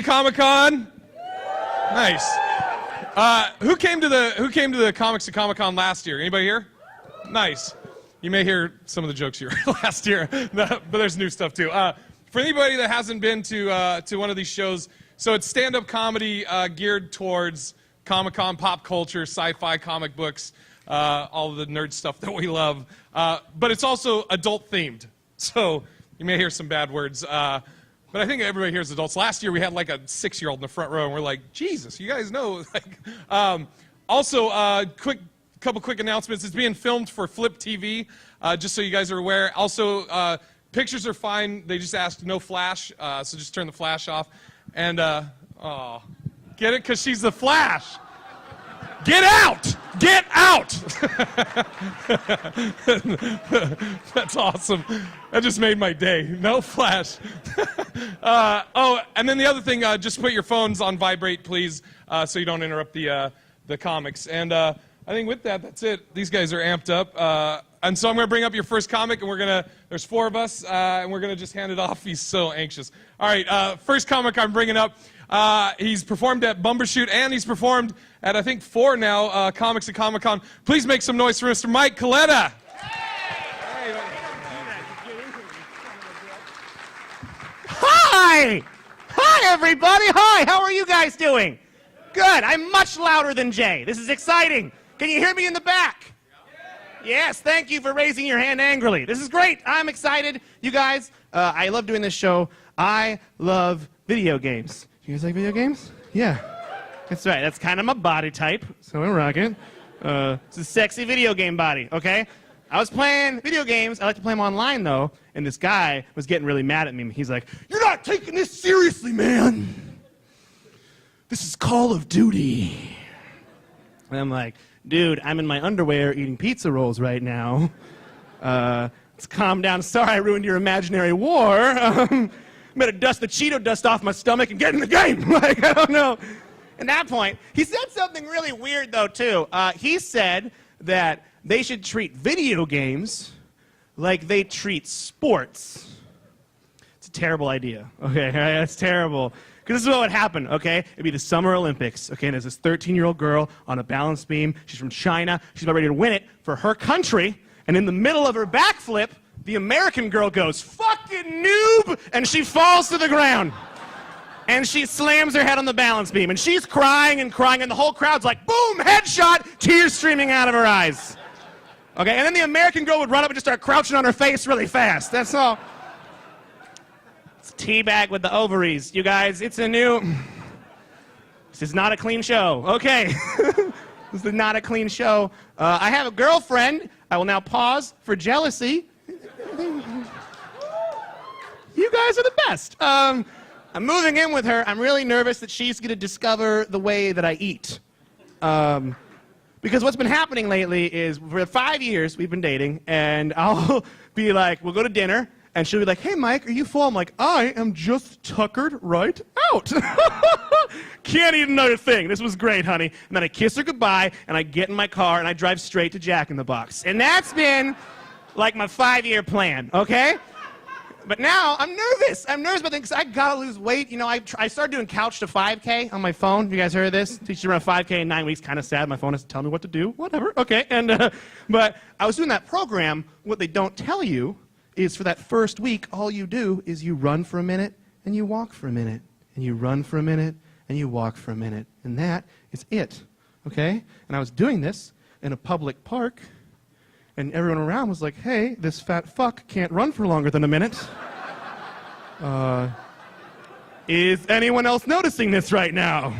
Comic-Con? Nice. Who came to the Comics at Comic-Con last year? Anybody here? Nice. You may hear some of the jokes here last year, but there's new stuff too. For anybody that hasn't been to one of these shows, so it's stand-up comedy geared towards Comic-Con, pop culture, sci-fi, comic books, all of the nerd stuff that we love. But it's also adult-themed, so you may hear some bad words. But I think everybody here is adults. Last year we had like a 6-year-old in the front row, and we're like, Jesus, you guys know. Also, couple quick announcements. It's being filmed for FlipON.TV, just so you guys are aware. Also, pictures are fine. They just asked no flash, so just turn the flash off. And, oh, get it? Because she's the Flash. Get out! Get out! That's awesome. That just made my day. No flash. Oh, and then the other thing, just put your phones on vibrate, please, so you don't interrupt the comics. And I think with that, that's it. These guys are amped up. And so I'm going to bring up your first comic, and there's 4 of us, and we're going to just hand it off. He's so anxious. All right, first comic I'm bringing up. He's performed at Bumbershoot, and he's performed at, I think, 4 now, Comics at Comic-Con. Please make some noise for Mr. Mike Coletta. Hi! Hi, everybody! Hi, how are you guys doing? Good, I'm much louder than Jay. This is exciting. Can you hear me in the back? Yes, thank you for raising your hand angrily. This is great. I'm excited. You guys, I love doing this show. I love video games. You guys like video games? Yeah. That's right. That's kind of my body type, so I rock it. It's a sexy video game body, okay? I was playing video games. I like to play them online, though, and this guy was getting really mad at me. He's like, "You're not taking this seriously, man. This is Call of Duty." And I'm like, "Dude, I'm in my underwear eating pizza rolls right now. Let's calm down. Sorry I ruined your imaginary war. Better dust the Cheeto dust off my stomach and get in the game." Like, I don't know. At that point, he said something really weird, though, too. He said that they should treat video games like they treat sports. It's a terrible idea, okay? That's terrible. Because this is what would happen, okay? It'd be the Summer Olympics, okay? And there's this 13-year-old girl on a balance beam. She's from China. She's about ready to win it for her country. And in the middle of her backflip, the American girl goes, "Fucking noob!" And she falls to the ground. And she slams her head on the balance beam. And she's crying and crying, and the whole crowd's like, boom, headshot, tears streaming out of her eyes. Okay, and then the American girl would run up and just start crouching on her face really fast. That's all. It's teabag with the ovaries, you guys. It's a new... This is not a clean show. Okay. This is not a clean show. I have a girlfriend. I will now pause for jealousy. You guys are the best. I'm moving in with her. I'm really nervous that she's going to discover the way that I eat. Because what's been happening lately is for 5 years we've been dating, and I'll be like, we'll go to dinner, and she'll be like, "Hey, Mike, are you full?" I'm like, "I am just tuckered right out." Can't eat another thing. This was great, honey. And then I kiss her goodbye, and I get in my car, and I drive straight to Jack in the Box. And that's been like my 5-year plan, okay? But now I'm nervous. I'm nervous about things because I gotta lose weight. You know, I started doing couch to 5K on my phone. Have you guys heard of this? Teach you to run 5K in 9 weeks. Kind of sad. My phone has to tell me what to do. Whatever. Okay. And but I was doing that program. What they don't tell you is for that first week, all you do is you run for a minute and you walk for a minute and you run for a minute and you walk for a minute, and that is it. Okay. And I was doing this in a public park. And everyone around was like, "Hey, this fat fuck can't run for longer than a minute. Is anyone else noticing this right now?"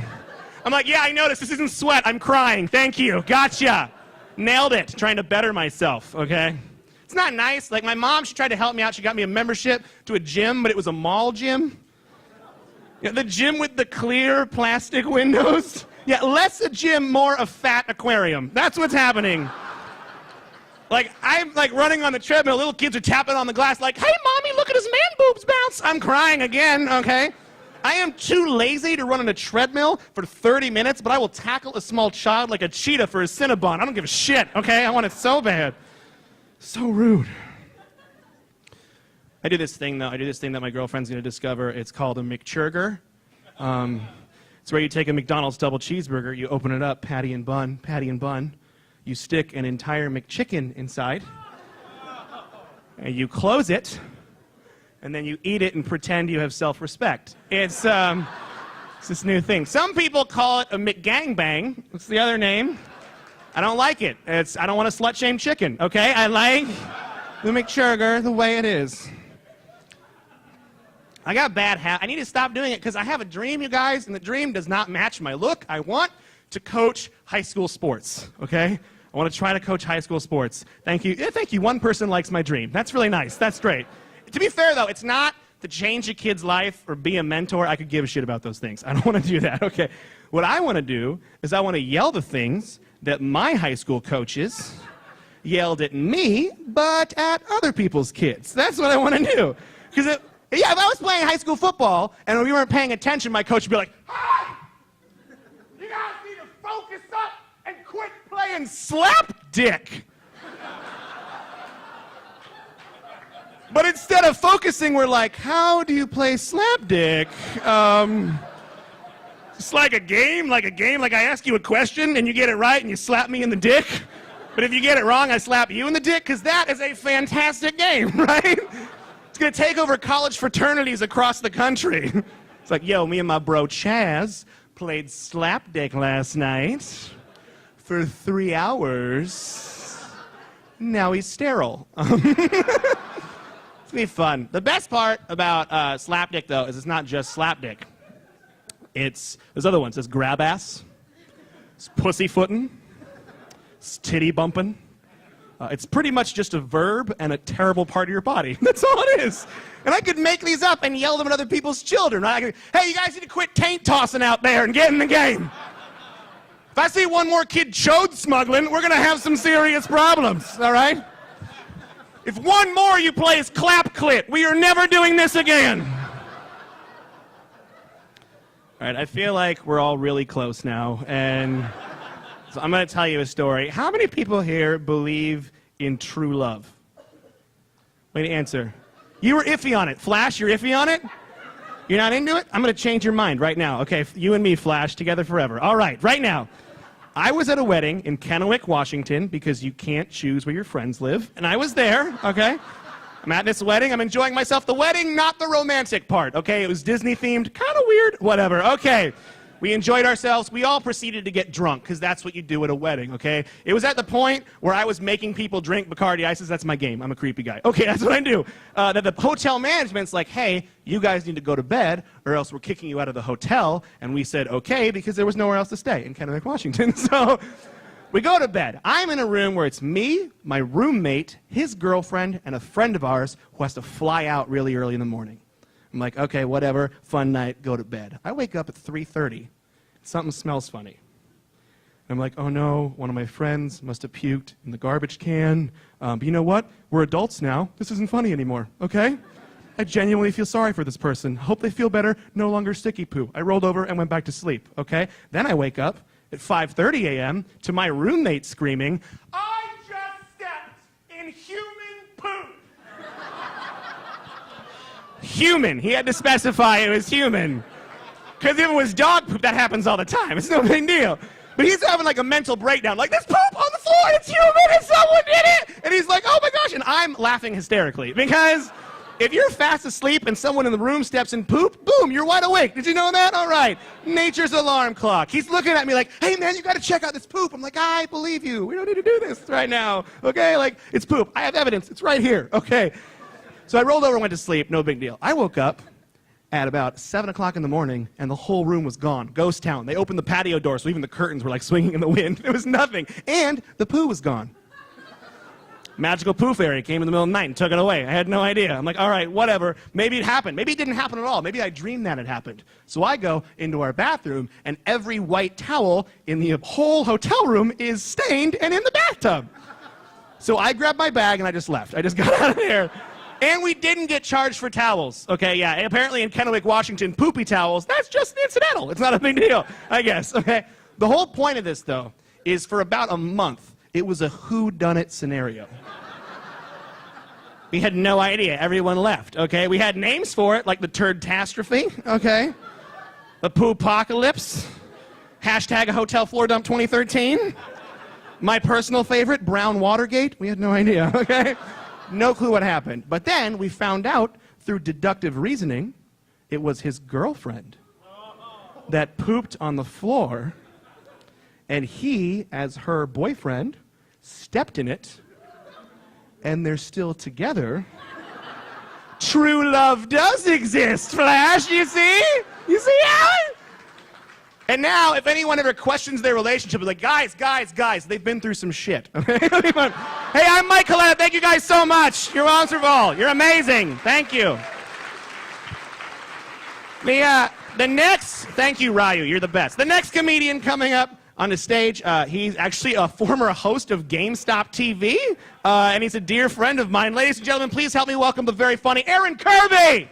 I'm like, "Yeah, I noticed. This isn't sweat. I'm crying. Thank you. Gotcha. Nailed it." Trying to better myself, okay? It's not nice. Like, my mom, she tried to help me out. She got me a membership to a gym, but it was a mall gym. Yeah, the gym with the clear plastic windows. Yeah, less a gym, more a fat aquarium. That's what's happening. Like, I'm like running on the treadmill, little kids are tapping on the glass like, "Hey, mommy, look at his man boobs bounce." I'm crying again, okay? I am too lazy to run on a treadmill for 30 minutes, but I will tackle a small child like a cheetah for a Cinnabon. I don't give a shit, okay? I want it so bad. So rude. I do this thing, though. I do this thing that my girlfriend's going to discover. It's called a McChurger. It's where you take a McDonald's double cheeseburger, you open it up, patty and bun. You stick an entire McChicken inside, and you close it, and then you eat it and pretend you have self-respect. It's this new thing. Some people call it a McGangbang. What's the other name? I don't like it. I don't want to slut-shame chicken, okay? I like the McChurger the way it is. I got bad habits. I need to stop doing it because I have a dream, you guys, and the dream does not match my look. I want to coach high school sports, okay? I want to try to coach high school sports. Thank you. Yeah, thank you. One person likes my dream. That's really nice. That's great. To be fair, though, it's not to change a kid's life or be a mentor. I could give a shit about those things. I don't want to do that, okay? What I want to do is I want to yell the things that my high school coaches yelled at me, but at other people's kids. That's what I want to do. Because if I was playing high school football and we weren't paying attention, my coach would be like, "Hey, you guys need to focus up and quit playing slapdick." But instead of focusing, we're like, how do you play slapdick? It's like a game, like I ask you a question and you get it right and you slap me in the dick. But if you get it wrong, I slap you in the dick, because that is a fantastic game, right? It's going to take over college fraternities across the country. It's like, yo, me and my bro Chaz played slapdick last night for 3 hours. Now he's sterile. It's going to be fun. The best part about slapdick, though, is it's not just slapdick. There's other ones. There's grab ass. It's pussyfooting. It's titty bumping. It's pretty much just a verb and a terrible part of your body. That's all it is. And I could make these up and yell them at other people's children. Right? I could, hey, you guys need to quit taint tossing out there and get in the game. If I see one more kid chode smuggling, we're going to have some serious problems, all right? If one more you play is clap clit, we are never doing this again. All right, I feel like we're all really close now, and so I'm going to tell you a story. How many people here believe in true love? Wait to answer. You were iffy on it. Flash, you're iffy on it? You're not into it? I'm going to change your mind right now. Okay, you and me, Flash, together forever. All right, right now. I was at a wedding in Kennewick, Washington, because you can't choose where your friends live, and I was there, okay? I'm at this wedding. I'm enjoying myself. The wedding, not the romantic part, okay? It was Disney-themed, kind of weird, whatever. Okay, we enjoyed ourselves. We all proceeded to get drunk, because that's what you do at a wedding, okay? It was at the point where I was making people drink Bacardi Ices. That's my game. I'm a creepy guy. Okay, that's what I do. That the hotel management's like, hey, you guys need to go to bed, or else we're kicking you out of the hotel. And we said, okay, because there was nowhere else to stay in Kennewick, Washington. So we go to bed. I'm in a room where it's me, my roommate, his girlfriend, and a friend of ours who has to fly out really early in the morning. I'm like, okay, whatever, fun night, go to bed. I wake up at 3:30. Something smells funny. And I'm like, oh no, one of my friends must have puked in the garbage can. But you know what? We're adults now. This isn't funny anymore, okay? I genuinely feel sorry for this person. Hope they feel better. No longer sticky poo. I rolled over and went back to sleep, okay? Then I wake up at 5:30 a.m. to my roommate screaming, I just stepped in human poop. Human. He had to specify it was human. Because if it was dog poop, that happens all the time. It's no big deal. But he's having like a mental breakdown. Like, there's poop on the floor. It's human. And someone did it. And he's like, oh my gosh. And I'm laughing hysterically. Because if you're fast asleep and someone in the room steps in poop, boom, you're wide awake. Did you know that? All right. Nature's alarm clock. He's looking at me like, hey, man, you got to check out this poop. I'm like, I believe you. We don't need to do this right now. Okay? Like, it's poop. I have evidence. It's right here. Okay. So I rolled over and went to sleep. No big deal. I woke up at about 7 o'clock in the morning, and the whole room was gone. Ghost town. They opened the patio door, so even the curtains were like swinging in the wind. There was nothing. And the poo was gone. Magical poo fairy came in the middle of the night and took it away. I had no idea. I'm like, all right, whatever. Maybe it happened. Maybe it didn't happen at all. Maybe I dreamed that it happened. So I go into our bathroom, and every white towel in the whole hotel room is stained and in the bathtub. So I grabbed my bag, and I just left. I just got out of there. And we didn't get charged for towels. Okay, yeah, and apparently in Kennewick, Washington, poopy towels, that's just incidental. It's not a big deal, I guess, okay? The whole point of this, though, is for about a month, it was a whodunit scenario. We had no idea. Everyone left, okay? We had names for it, like the Turd-tastrophe, okay? The poo-pocalypse. Hashtag a hotel floor dump 2013. My personal favorite, Brown Watergate. We had no idea, okay? No clue what happened. But then we found out through deductive reasoning, it was his girlfriend that pooped on the floor, and he, as her boyfriend, stepped in it, and they're still together. True love does exist, Flash, you see? You see how? And now, if anyone ever questions their relationship, it's like, guys, they've been through some shit. Hey, I'm Mike Coletta. Thank you guys so much. You're wonderful. You're amazing. Thank you. The next, thank you, Ryu. You're the best. The next comedian coming up on the stage, he's actually a former host of GameStop.TV, and he's a dear friend of mine. Ladies and gentlemen, please help me welcome the very funny Aaron Kirby.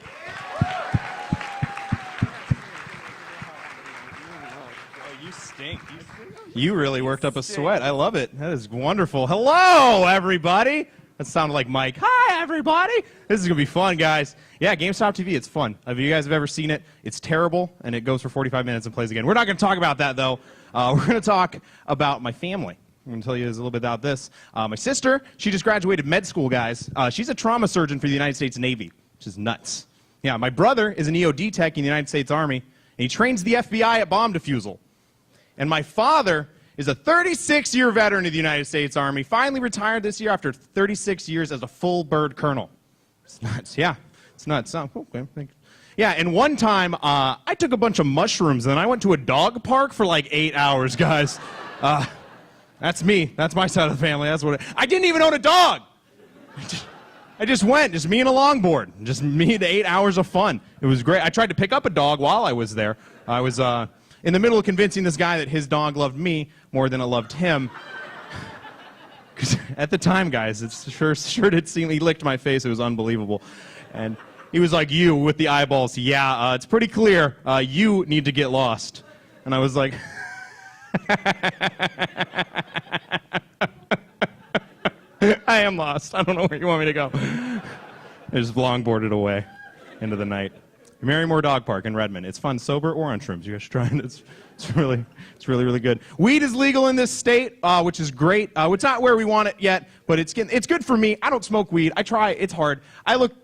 You really worked up a sweat. I love it. That is wonderful. Hello, everybody. That sounded like Mike. Hi, everybody. This is going to be fun, guys. Yeah, GameStop TV, it's fun. If you guys have ever seen it, it's terrible, and it goes for 45 minutes and plays again. We're not going to talk about that, though. We're going to talk about my family. I'm going to tell you a little bit about this. My sister, she just graduated med school, guys. She's a trauma surgeon for the United States Navy, which is nuts. Yeah, my brother is an EOD tech in the United States Army, and he trains the FBI at bomb defusal. And my father is a 36-year veteran of the United States Army, finally retired this year after 36 years as a full bird colonel. It's nuts, yeah. It's nuts. Oh, okay, thanks. Yeah, and one time, I took a bunch of mushrooms, and then I went to a dog park for like 8 hours, guys. That's me. That's my side of the family. That's what I didn't even own a dog. I just went, just me and a longboard. Just me to 8 hours of fun. It was great. I tried to pick up a dog while I was there. I was in the middle of convincing this guy that his dog loved me more than it loved him. Because at the time, guys, it sure did seem, he licked my face. It was unbelievable. And he was like, you with the eyeballs. Yeah, it's pretty clear. You need to get lost. And I was like, I am lost. I don't know where you want me to go. I just longboarded away into the night. Marymore Dog Park in Redmond. It's fun, sober or on shrooms. You guys should try it. It's really good. Weed is legal in this state, which is great. It's not where we want it yet, but it's good for me. I don't smoke weed. I try. It's hard. I look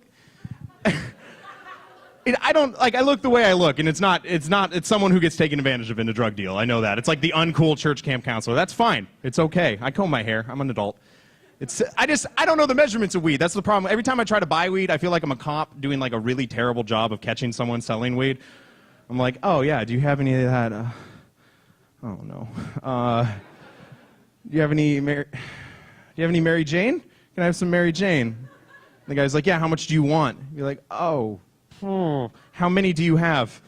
the way I look, and it's someone who gets taken advantage of in a drug deal. I know that. It's like the uncool church camp counselor. That's fine. It's okay. I comb my hair. I'm an adult. I don't know the measurements of weed. That's the problem. Every time I try to buy weed, I feel like I'm a cop doing like a really terrible job of catching someone selling weed. I'm like, oh yeah, do you have any of that? Oh no. Do you have any Mary Jane? Can I have some Mary Jane? The guy's like, yeah, how much do you want? You're like, oh, how many do you have?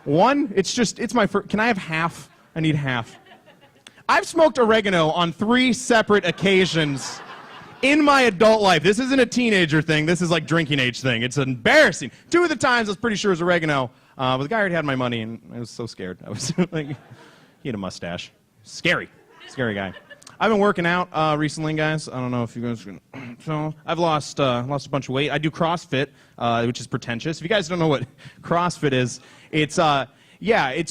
One? It's my first. Can I have half? I need half. I've smoked oregano on 3 separate occasions in my adult life. This isn't a teenager thing. This is like drinking age thing. It's embarrassing. 2 of the times I was pretty sure it was oregano, but the guy already had my money, and I was so scared. I was like, he had a mustache. Scary guy. I've been working out recently, guys. I don't know if you guys can. So I've lost a bunch of weight. I do CrossFit, which is pretentious. If you guys don't know what CrossFit is, it's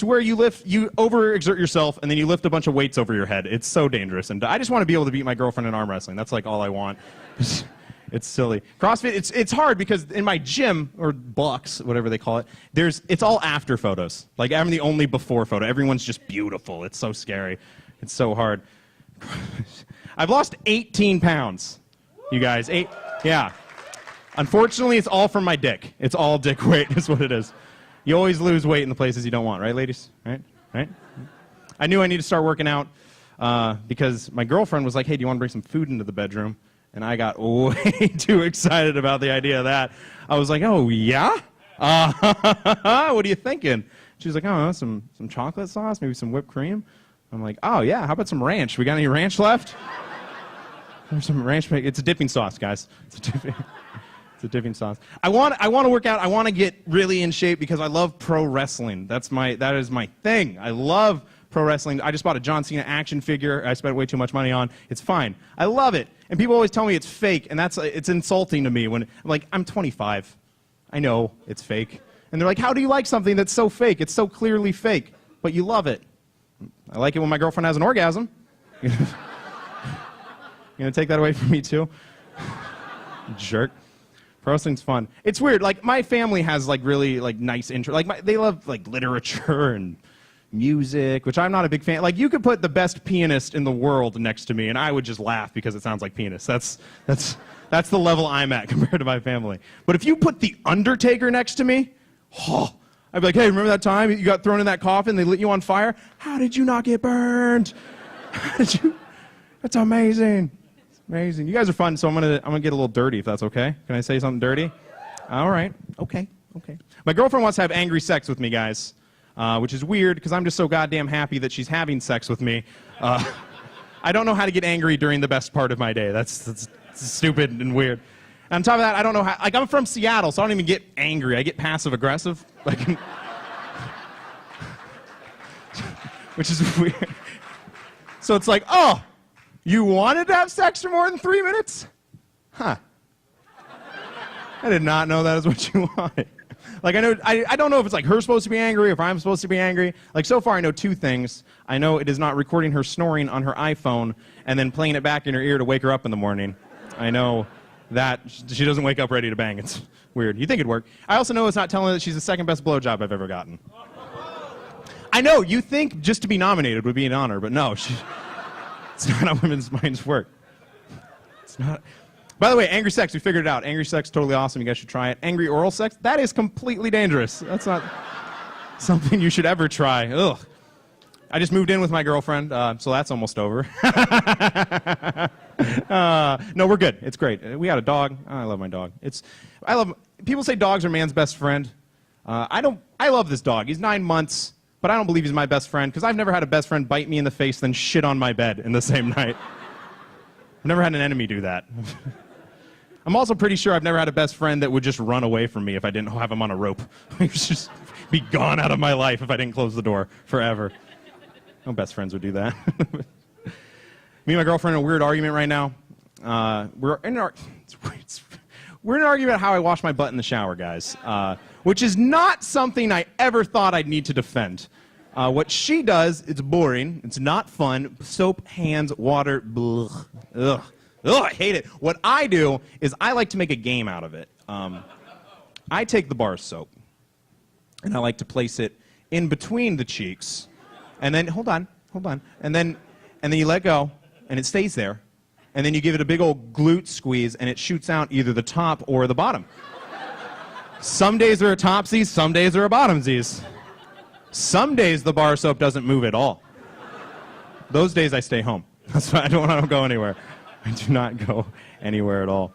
where you overexert yourself, and then you lift a bunch of weights over your head. It's so dangerous, and I just want to be able to beat my girlfriend in arm wrestling. That's like all I want. It's silly. CrossFit, it's hard because in my gym, or box, whatever they call it, it's all after photos. Like, I'm the only before photo. Everyone's just beautiful. It's so scary. It's so hard. I've lost 18 pounds, you guys. Yeah. Unfortunately, it's all from my dick. It's all dick weight is what it is. You always lose weight in the places you don't want, right, ladies? Right? I knew I needed to start working out because my girlfriend was like, hey, do you want to bring some food into the bedroom? And I got way too excited about the idea of that. I was like, oh, yeah? What are you thinking? She was like, oh, some chocolate sauce, maybe some whipped cream. I'm like, oh, yeah, how about some ranch? We got any ranch left? There's some ranch. It's a dipping sauce, guys. It's a dipping sauce. I want to work out. I want to get really in shape because I love pro wrestling. That is my thing. I love pro wrestling. I just bought a John Cena action figure. I spent way too much money on. It's fine. I love it. And people always tell me it's fake, and it's insulting to me when I'm like, I'm 25. I know it's fake. And And they're like, how do you like something that's so fake? It's so clearly fake, but you love it. I like it when my girlfriend has an orgasm. You gonna take that away from me too? Jerk. Pro wrestling's fun. It's weird. Like, my family has like really like nice intro. Like, they love like literature and music, which I'm not a big fan. Like, you could put the best pianist in the world next to me, and I would just laugh because it sounds like pianist. That's the level I'm at compared to my family. But if you put the Undertaker next to me, oh, I'd be like, hey, remember that time you got thrown in that coffin? They lit you on fire. How did you not get burned? How did you? That's amazing. It's amazing. You guys are fun, so I'm gonna get a little dirty if that's okay. Can I say something dirty? All right. Okay. My girlfriend wants to have angry sex with me, guys. Which is weird because I'm just so goddamn happy that she's having sex with me. I don't know how to get angry during the best part of my day. That's stupid and weird. And on top of that, I don't know how. Like, I'm from Seattle, so I don't even get angry. I get passive aggressive, like, which is weird. So it's like, oh, you wanted to have sex for more than 3 minutes? Huh. I did not know that is what you wanted. Like, I don't know if it's like her supposed to be angry or if I'm supposed to be angry. Like, so far I know 2 things. I know it is not recording her snoring on her iPhone and then playing it back in her ear to wake her up in the morning. I know that she doesn't wake up ready to bang. It's weird. You think it'd work. I also know it's not telling her that she's the second best blowjob I've ever gotten. I know, you think just to be nominated would be an honor, but no. It's not how women's minds work. It's not. By the way, angry sex, we figured it out. Angry sex, totally awesome. You guys should try it. Angry oral sex, that is completely dangerous. That's not something you should ever try. Ugh. I just moved in with my girlfriend, so that's almost over. No, we're good. It's great. We got a dog. I love my dog. People say dogs are man's best friend. I love this dog. He's 9 months, but I don't believe he's my best friend because I've never had a best friend bite me in the face then shit on my bed in the same night. I've never had an enemy do that. I'm also pretty sure I've never had a best friend that would just run away from me if I didn't have him on a rope. He would just be gone out of my life if I didn't close the door forever. No best friends would do that. Me and my girlfriend are in a weird argument right now. We're in an argument about how I wash my butt in the shower, guys, which is not something I ever thought I'd need to defend. What she does, it's boring. It's not fun. Soap, hands, water, blech. Ugh. Ugh, I hate it. What I do is I like to make a game out of it. I take the bar soap, and I like to place it in between the cheeks, and then, hold on, and then you let go, and it stays there, and then you give it a big old glute squeeze, and it shoots out either the top or the bottom. Some days there are topsies, some days there are bottomsies. Some days the bar soap doesn't move at all. Those days I stay home. That's why I don't go anywhere. I do not go anywhere at all.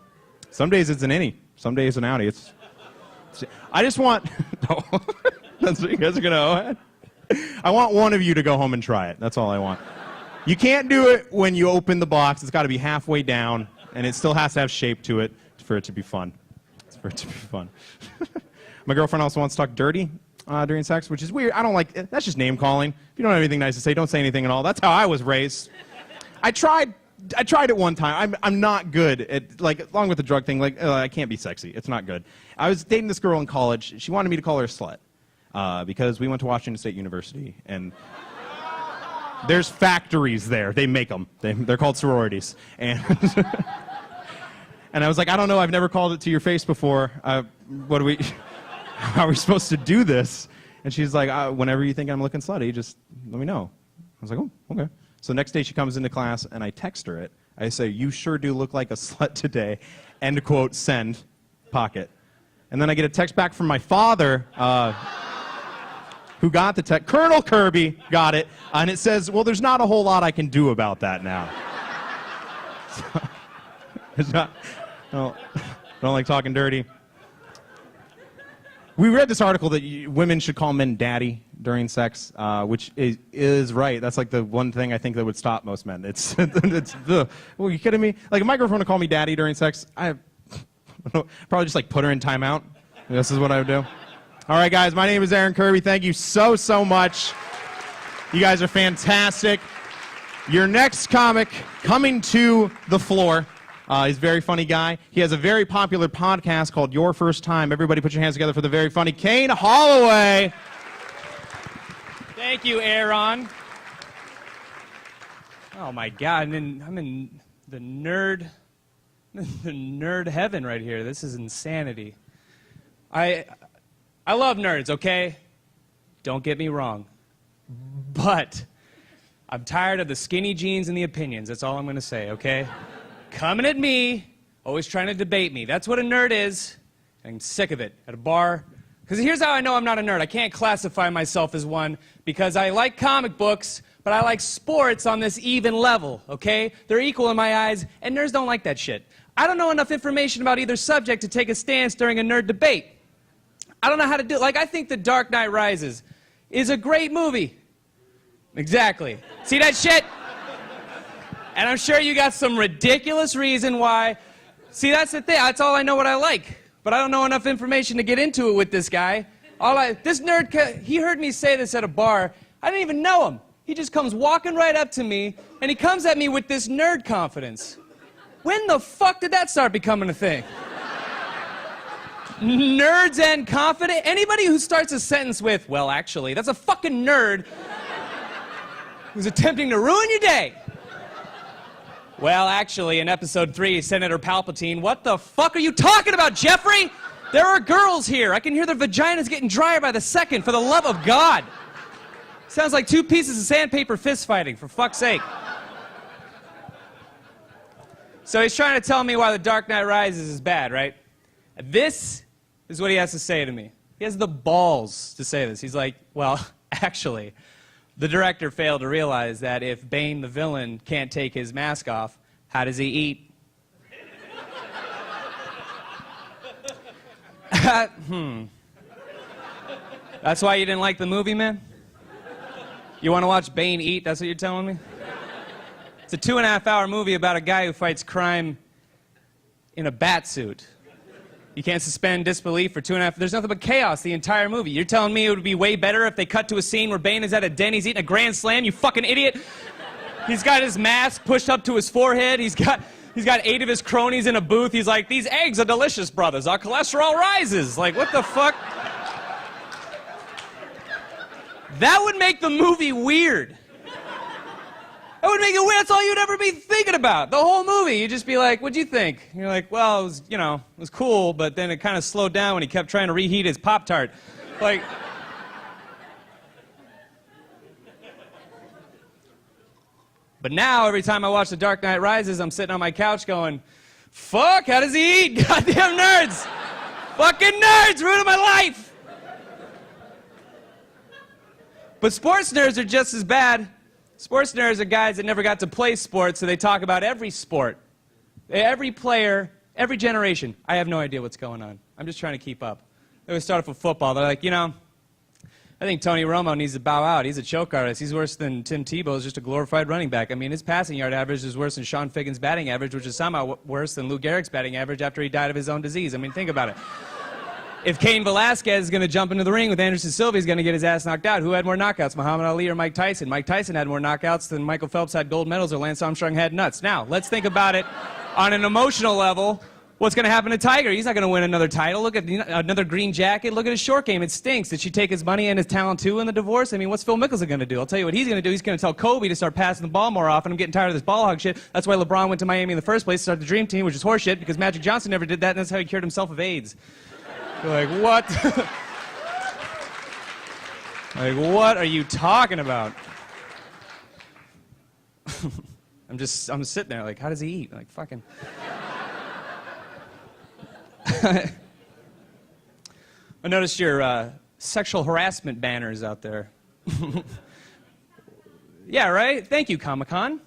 Some days it's an innie. Some days an outie. I just want... No. That's what you guys are going to owe it? I want one of you to go home and try it. That's all I want. You can't do it when you open the box. It's got to be halfway down, and it still has to have shape to it for it to be fun. My girlfriend also wants to talk dirty during sex, which is weird. I don't like it. That's just name calling. If you don't have anything nice to say, don't say anything at all. That's how I was raised. I tried it one time. I'm not good at, like, along with the drug thing, like, I can't be sexy. It's not good. I was dating this girl in college. She wanted me to call her a slut because we went to Washington State University, and there's factories there. They make them. They're called sororities. And, and I was like, I don't know. I've never called it to your face before. How are we supposed to do this? And she's like, whenever you think I'm looking slutty, just let me know. I was like, oh, okay. So the next day she comes into class, and I text her it. I say, you sure do look like a slut today. End quote, send, pocket. And then I get a text back from my father, who got the text. Colonel Kirby got it. And it says, well, there's not a whole lot I can do about that now. So, it's not, no, don't like talking dirty. We read this article that women should call men daddy during sex, which is right. That's like the one thing I think that would stop most men. It's well, are you kidding me? Like, if my girlfriend would call me daddy during sex, I probably just like put her in timeout. This is what I would do. All right, guys, my name is Aaron Kirby. Thank you so much. You guys are fantastic. Your next comic coming to the floor He's a very funny guy. He has a very popular podcast called Your First Time. Everybody put your hands together for the very funny Kane Holloway. Thank you, Aaron. Oh my God, I'm in the nerd heaven right here. This is insanity. I love nerds, okay? Don't get me wrong. But I'm tired of the skinny jeans and the opinions. That's all I'm going to say, okay? Coming at me, always trying to debate me. That's what a nerd is. I'm sick of it. At a bar. Because here's how I know I'm not a nerd. I can't classify myself as one because I like comic books, but I like sports on this even level, okay? They're equal in my eyes, and nerds don't like that shit. I don't know enough information about either subject to take a stance during a nerd debate. I don't know how to do it. Like, I think The Dark Knight Rises is a great movie. Exactly. See that shit? And I'm sure you got some ridiculous reason why. See, that's the thing. That's all I know what I like. But I don't know enough information to get into it with this guy. This nerd, he heard me say this at a bar. I didn't even know him. He just comes walking right up to me, and he comes at me with this nerd confidence. When the fuck did that start becoming a thing? Nerds and confident? Anybody who starts a sentence with, well, actually, that's a fucking nerd who's attempting to ruin your day. Well, actually, in episode 3, Senator Palpatine, what the fuck are you talking about, Jeffrey? There are girls here. I can hear their vaginas getting drier by the second, for the love of God. Sounds like 2 pieces of sandpaper fist fighting, for fuck's sake. So he's trying to tell me why The Dark Knight Rises is bad, right? This is what he has to say to me. He has the balls to say this. He's like, well, actually, the director failed to realize that if Bane the villain can't take his mask off, how does he eat? That's why you didn't like the movie, man? You want to watch Bane eat? That's what you're telling me? It's a 2.5-hour movie about a guy who fights crime in a bat suit. You can't suspend disbelief for 2.5. There's nothing but chaos the entire movie. You're telling me it would be way better if they cut to a scene where Bane is at a den, he's eating a Grand Slam, you fucking idiot? He's got his mask pushed up to his forehead. He's got 8 of his cronies in a booth. He's like, these eggs are delicious, brothers. Our cholesterol rises. Like, what the fuck? That would make the movie weird. That would make it weird. That's all you'd ever be thinking about. The whole movie. You'd just be like, what'd you think? And you're like, well, it was, it was cool, but then it kind of slowed down when he kept trying to reheat his Pop-Tart. Like... But now, every time I watch The Dark Knight Rises, I'm sitting on my couch going, fuck, how does he eat? Goddamn nerds! Fucking nerds, ruining my life! But sports nerds are just as bad. Sports nerds are guys that never got to play sports, so they talk about every sport. Every player, every generation. I have no idea what's going on. I'm just trying to keep up. They would start off with football. They're like, I think Tony Romo needs to bow out. He's a choke artist. He's worse than Tim Tebow. He's just a glorified running back. I mean, his passing yard average is worse than Sean Figgin's batting average, which is somehow worse than Lou Gehrig's batting average after he died of his own disease. I mean, think about it. If Cain Velasquez is going to jump into the ring with Anderson Silva, he's going to get his ass knocked out. Who had more knockouts, Muhammad Ali or Mike Tyson? Mike Tyson had more knockouts than Michael Phelps had gold medals or Lance Armstrong had nuts. Now, let's think about it on an emotional level. What's going to happen to Tiger? He's not going to win another title. Look at another green jacket. Look at his short game. It stinks. Did she take his money and his talent too in the divorce? I mean, what's Phil Mickelson going to do? I'll tell you what he's going to do. He's going to tell Kobe to start passing the ball more often. I'm getting tired of this ball hog shit. That's why LeBron went to Miami in the first place to start the Dream Team, which is horseshit because Magic Johnson never did that, and that's how he cured himself of AIDS. You're like, what? Like, what are you talking about? I'm sitting there like, how does he eat? Like, fucking... I noticed your sexual harassment banners out there. Yeah, right? Thank you, Comicon.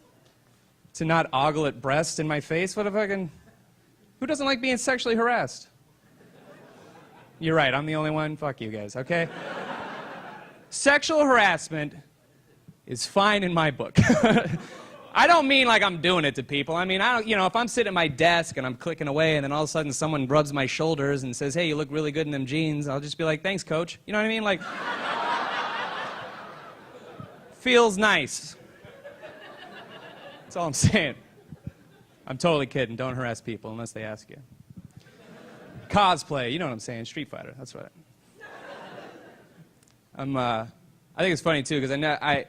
To not ogle at breast in my face. What if I can... Who doesn't like being sexually harassed? You're right, I'm the only one. Fuck you guys, okay? Sexual harassment is fine in my book. I don't mean like I'm doing it to people. I mean, if I'm sitting at my desk and I'm clicking away and then all of a sudden someone rubs my shoulders and says, hey, you look really good in them jeans, I'll just be like, thanks, coach. You know what I mean? Like, feels nice. That's all I'm saying. I'm totally kidding. Don't harass people unless they ask you. Cosplay, you know what I'm saying? Street Fighter, that's right. I think it's funny too because I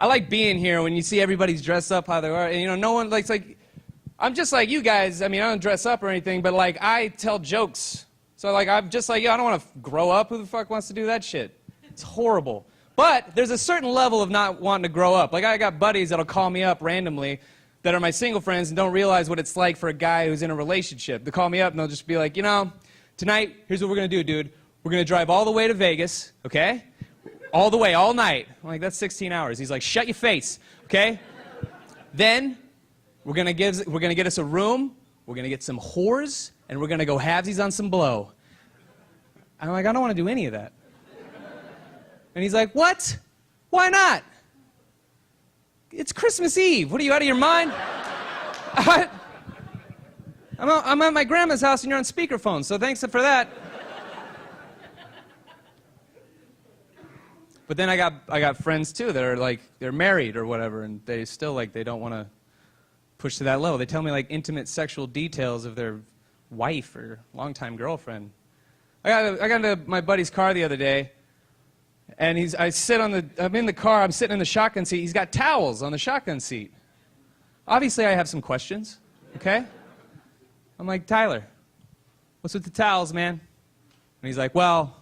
like being here when you see everybody's dressed up how they are, and you know no one likes like. I'm just like you guys. I mean, I don't dress up or anything, but like I tell jokes. So like I'm just like, yo, I don't want to grow up. Who the fuck wants to do that shit? It's horrible. But there's a certain level of not wanting to grow up. Like I got buddies that'll call me up randomly that are my single friends and don't realize what it's like for a guy who's in a relationship. They call me up and they'll just be like, you know, tonight, here's what we're going to do, dude. We're going to drive all the way to Vegas, okay? All the way, all night. I'm like, that's 16 hours. He's like, shut your face, okay? Then we're going to get us a room, we're going to get some whores, and we're going to go halvesies on some blow. I'm like, I don't want to do any of that. And he's like, what? Why not? It's Christmas Eve. What are you, out of your mind? I'm at my grandma's house and you're on speakerphone, so thanks for that. But then I got friends too that are like, they're married or whatever, and they still like, they don't want to push to that level. They tell me like intimate sexual details of their wife or longtime girlfriend. I got into my buddy's car the other day, and I'm in the car, I'm sitting in the shotgun seat, he's got towels on the shotgun seat. Obviously I have some questions, okay? I'm like, Tyler, what's with the towels, man? And he's like, well,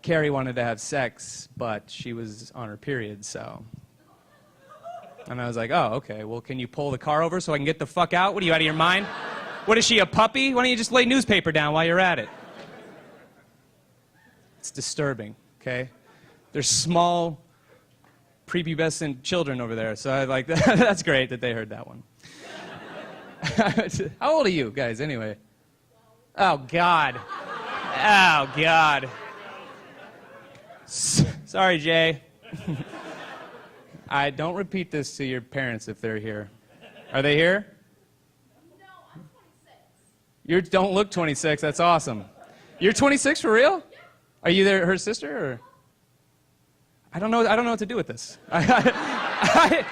Carrie wanted to have sex, but she was on her period, so. And I was like, oh, okay, well, can you pull the car over so I can get the fuck out? What are you, out of your mind? What is she, a puppy? Why don't you just lay newspaper down while you're at it? It's disturbing, okay? There's small, prepubescent children over there, so I like that. That's great that they heard that one. How old are you guys, anyway? Oh, God. Oh, God. Sorry, Jay. I don't repeat this to your parents if they're here. Are they here? No, I'm 26. You don't look 26. That's awesome. You're 26 for real? Are you her sister? Or? I don't know what to do with this. I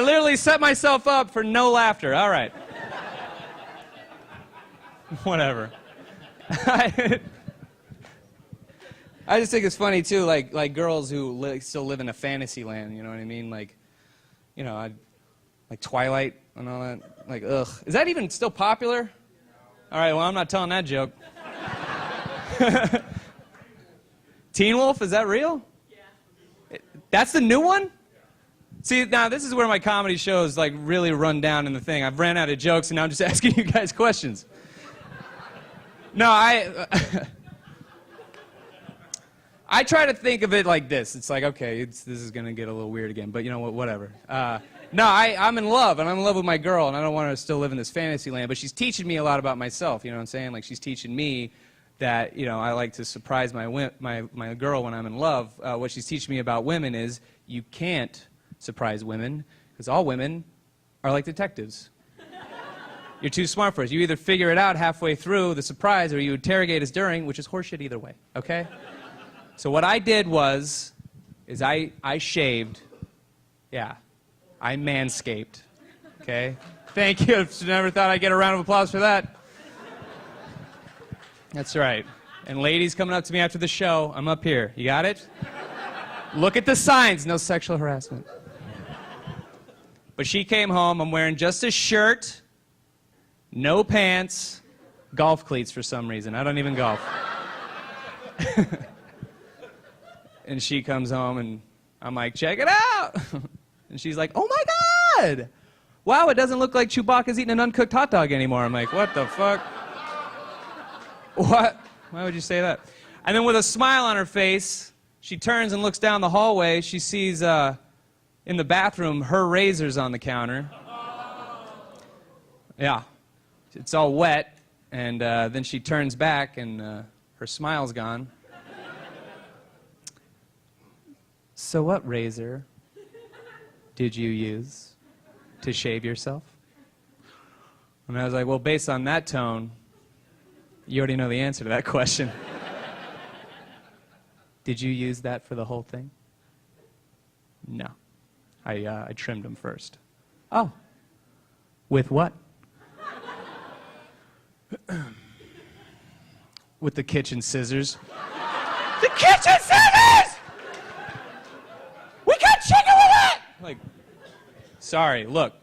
literally set myself up for no laughter. All right. Whatever. I just think it's funny too, like girls who still live in a fantasy land. You know what I mean? Like, you know, like Twilight and all that. Like, ugh. Is that even still popular? All right. Well, I'm not telling that joke. Teen Wolf, is that real? Yeah. That's the new one? See, now this is where my comedy shows like really run down in the thing. I've ran out of jokes and now I'm just asking you guys questions. No, I try to think of it like this. It's like, okay, this is going to get a little weird again, but you know what, whatever. No, I'm in love, and I'm in love with my girl, and I don't want her to still live in this fantasy land, but she's teaching me a lot about myself, you know what I'm saying? Like, she's teaching me that, you know, I like to surprise my girl when I'm in love. What she's teaching me about women is you can't surprise women, because all women are like detectives. You're too smart for us. You either figure it out halfway through the surprise, or you interrogate us during, which is horseshit either way, okay? So what I did is I shaved. Yeah, I manscaped. Okay? Thank you. Never thought I'd get a round of applause for that. That's right. And ladies coming up to me after the show, I'm up here. You got it? Look at the signs. No sexual harassment. But she came home. I'm wearing just a shirt, no pants, golf cleats for some reason. I don't even golf. And she comes home, and I'm like, check it out. And she's like, oh, my God. Wow, it doesn't look like Chewbacca's eating an uncooked hot dog anymore. I'm like, what the fuck? What? Why would you say that? And then with a smile on her face, she turns and looks down the hallway. She sees in the bathroom her razor's on the counter. Yeah. It's all wet. And then she turns back, and her smile's gone. So what razor did you use to shave yourself? And I was like, well, based on that tone, you already know the answer to that question. Did you use that for the whole thing? No. I trimmed them first. Oh. With what? With the kitchen scissors. The kitchen scissors! We got chicken with it! Like, sorry, look.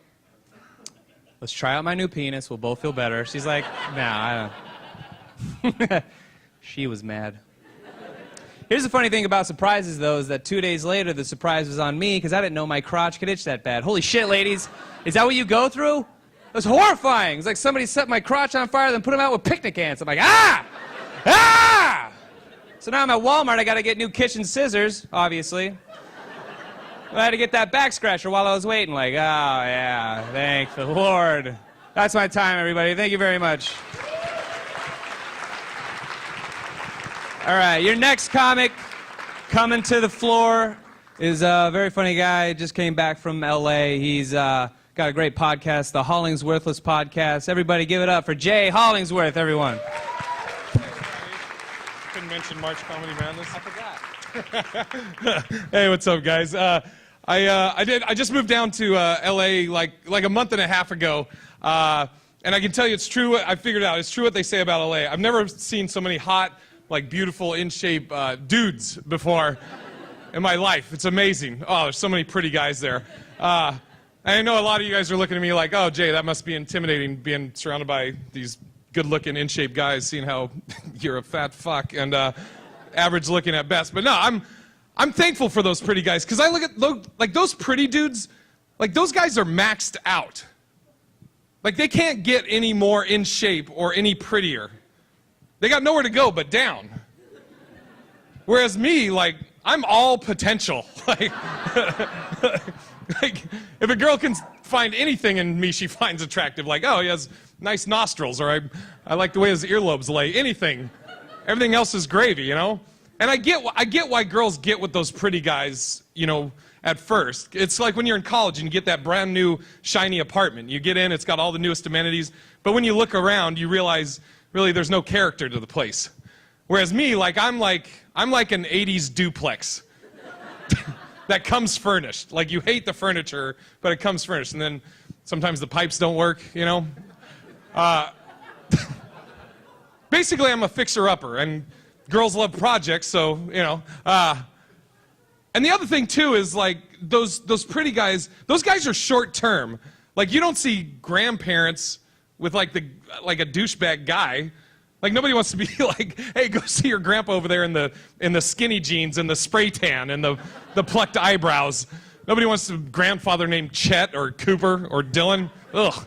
Let's try out my new penis. We'll both feel better. She's like, nah, I don't. She was mad. Here's the funny thing about surprises, though, is that 2 days later, the surprise was on me because I didn't know my crotch could itch that bad. Holy shit, ladies. Is that what you go through? It was horrifying. It's like somebody set my crotch on fire, then put them out with picnic ants. I'm like, ah! Ah! So now I'm at Walmart. I got to get new kitchen scissors, obviously. I had to get that back scratcher while I was waiting. Like, oh, yeah, thank the Lord. That's my time, everybody. Thank you very much. All right, your next comic coming to the floor is a very funny guy. Just came back from L.A. He's got a great podcast, the Hollingsworthless Podcast. Everybody give it up for Jay Hollingsworth, everyone. Couldn't mention March Comedy Madness. I forgot. Hey, what's up, guys? I just moved down to L.A. like a month and a half ago, and I can tell you it's true. I figured out it's true what they say about L.A. I've never seen so many hot, like beautiful, in shape dudes before in my life. It's amazing. Oh, there's so many pretty guys there. I know a lot of you guys are looking at me like, oh, Jay, that must be intimidating being surrounded by these good-looking, in-shape guys, seeing how you're a fat fuck and average-looking at best. But no, I'm thankful for those pretty guys because I look at those pretty dudes, like those guys are maxed out. Like they can't get any more in shape or any prettier. They got nowhere to go but down. Whereas me, like, I'm all potential. Like, like, if a girl can find anything in me she finds attractive, like, oh, he has nice nostrils, or I like the way his earlobes lay, anything. Everything else is gravy, you know? And I get why girls get with those pretty guys, you know, at first. It's like when you're in college and you get that brand new, shiny apartment. You get in, it's got all the newest amenities, but when you look around, you realize, really, there's no character to the place. Whereas me, like, I'm like an 80s duplex that comes furnished. Like, you hate the furniture, but it comes furnished. And then sometimes the pipes don't work, you know? Basically, I'm a fixer-upper, and girls love projects, so, you know. And the other thing, too, is, like, those pretty guys, those guys are short-term. Like, you don't see grandparents with, like, a douchebag guy. Like, nobody wants to be like, hey, go see your grandpa over there in the skinny jeans and the spray tan and the plucked eyebrows. Nobody wants a grandfather named Chet or Cooper or Dylan. Ugh.